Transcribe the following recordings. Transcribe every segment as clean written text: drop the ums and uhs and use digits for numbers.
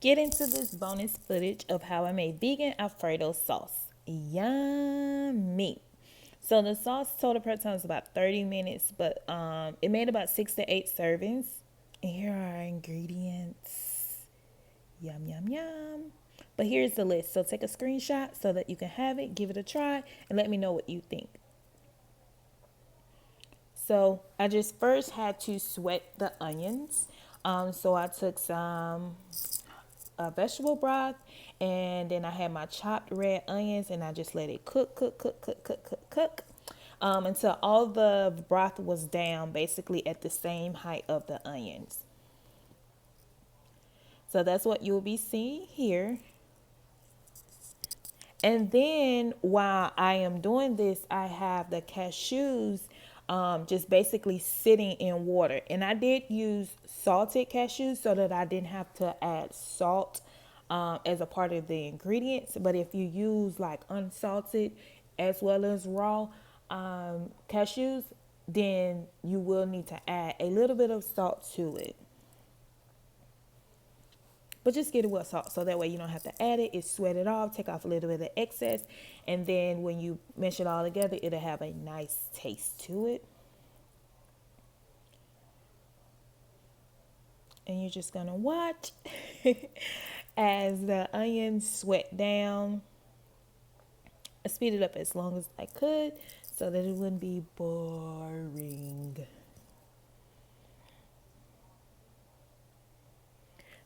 get into this bonus footage of how I made vegan Alfredo sauce. Yummy. So the sauce total prep time is about 30 minutes, but it made about 6 to 8 servings. And here are our ingredients. Yum, yum, yum. But here's the list. So take a screenshot so that you can have it, give it a try, and let me know what you think. So I just first had to sweat the onions. So I took some vegetable broth, and then I had my chopped red onions, and I just let it cook until all the broth was down, basically at the same height of the onions. So that's what you'll be seeing here. And then while I am doing this, I have the cashews just basically sitting in water. And I did use salted cashews so that I didn't have to add salt as a part of the ingredients. But if you use like unsalted as well as raw cashews, then you will need to add a little bit of salt to it. But just get it with salt so that way you don't have to add it. It's sweat it off, take off a little bit of excess, and then when you mesh it all together, it'll have a nice taste to it. And you're just gonna watch as the onions sweat down. I speed it up as long as I could so that it wouldn't be boring.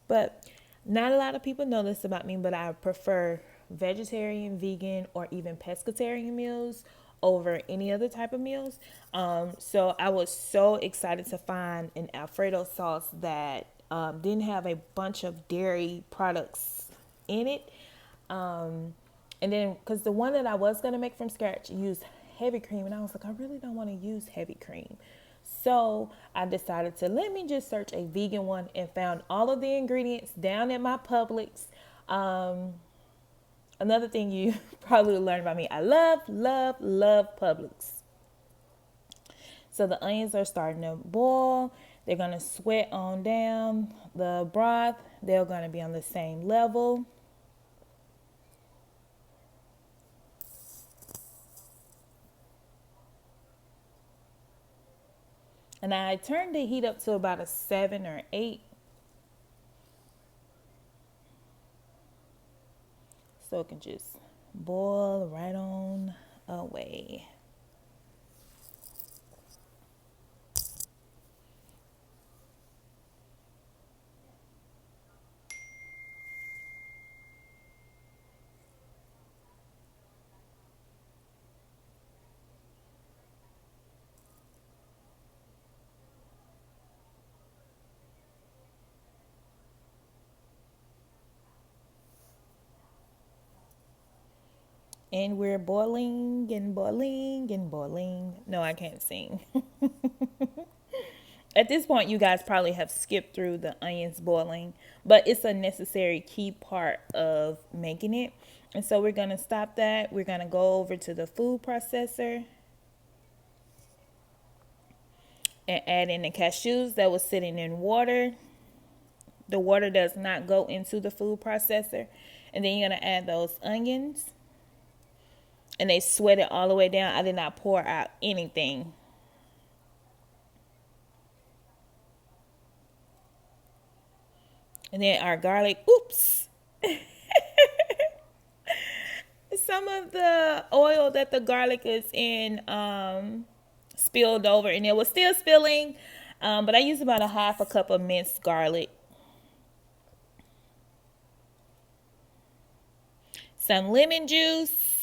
But not a lot of people know this about me, but I prefer vegetarian, vegan, or even pescatarian meals over any other type of meals. So I was so excited to find an Alfredo sauce that didn't have a bunch of dairy products in it. And then, because the one that I was going to make from scratch used heavy cream, and I was like, I really don't want to use heavy cream. So I decided to let me just search a vegan one and found all of the ingredients down at my Publix. Another thing you probably learned about me, I love Publix. So the onions are starting to boil. They're going to sweat on down. The broth, they're going to be on the same level. And I turned the heat up to about a 7 or 8. So it can just boil right on away. And we're boiling and boiling and boiling. No, I can't sing. At this point, you guys probably have skipped through the onions boiling, but it's a necessary key part of making it. And so we're going to stop that. We're going to go over to the food processor and add in the cashews that was sitting in water. The water does not go into the food processor. And then you're going to add those onions. And they sweat it all the way down. I did not pour out anything. And then our garlic, oops. Some of the oil that the garlic is in spilled over, and it was still spilling. But I used about a half a cup of minced garlic. Some lemon juice.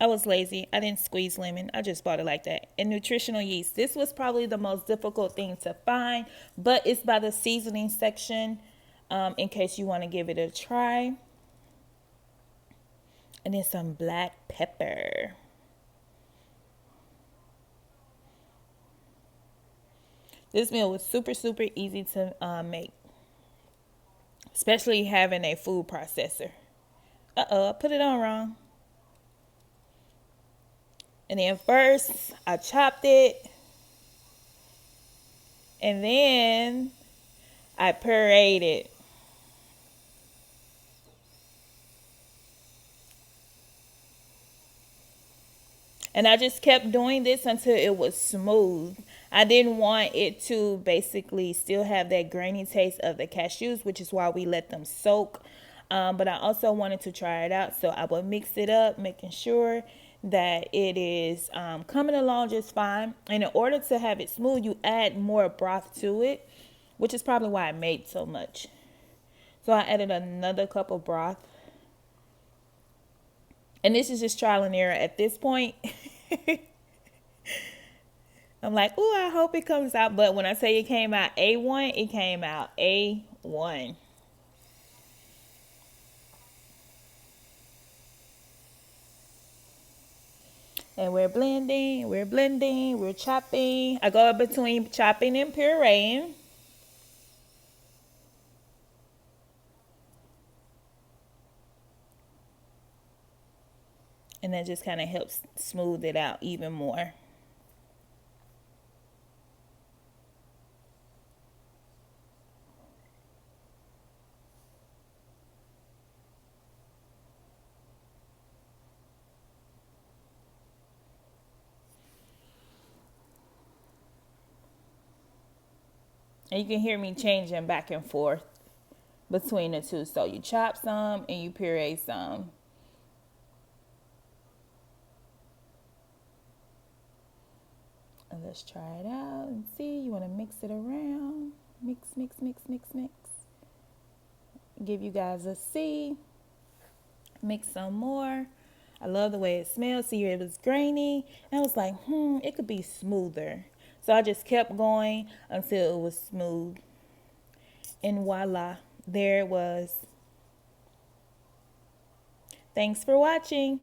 I was lazy. I didn't squeeze lemon. I just bought it like that. And nutritional yeast. This was probably the most difficult thing to find, but it's by the seasoning section in case you want to give it a try. And then some black pepper. This meal was super easy to make, especially having a food processor. Uh-oh, I put it on wrong. And then first, I chopped it. And then I pureed it. And I just kept doing this until it was smooth. I didn't want it to basically still have that grainy taste of the cashews, which is why we let them soak. But I also wanted to try it out. So I would mix it up, making sure that it is coming along just fine. And in order to have it smooth, you add more broth to it, which is probably why I made so much. So I added another cup of broth. And this is just trial and error at this point. I'm like, ooh, I hope it comes out. But when I say it came out A1, it came out A1. And we're blending, we're chopping. I go between chopping and pureeing. And that just kind of helps smooth it out even more. And you can hear me changing back and forth between the two. So you chop some and you puree some. And let's try it out and see. You want to mix it around. Mix, mix, mix, mix, mix. Give you guys a see. Mix some more. I love the way it smells. See, it was grainy. And I was like, it could be smoother. So I just kept going until it was smooth. And voila, there it was. Thanks for watching.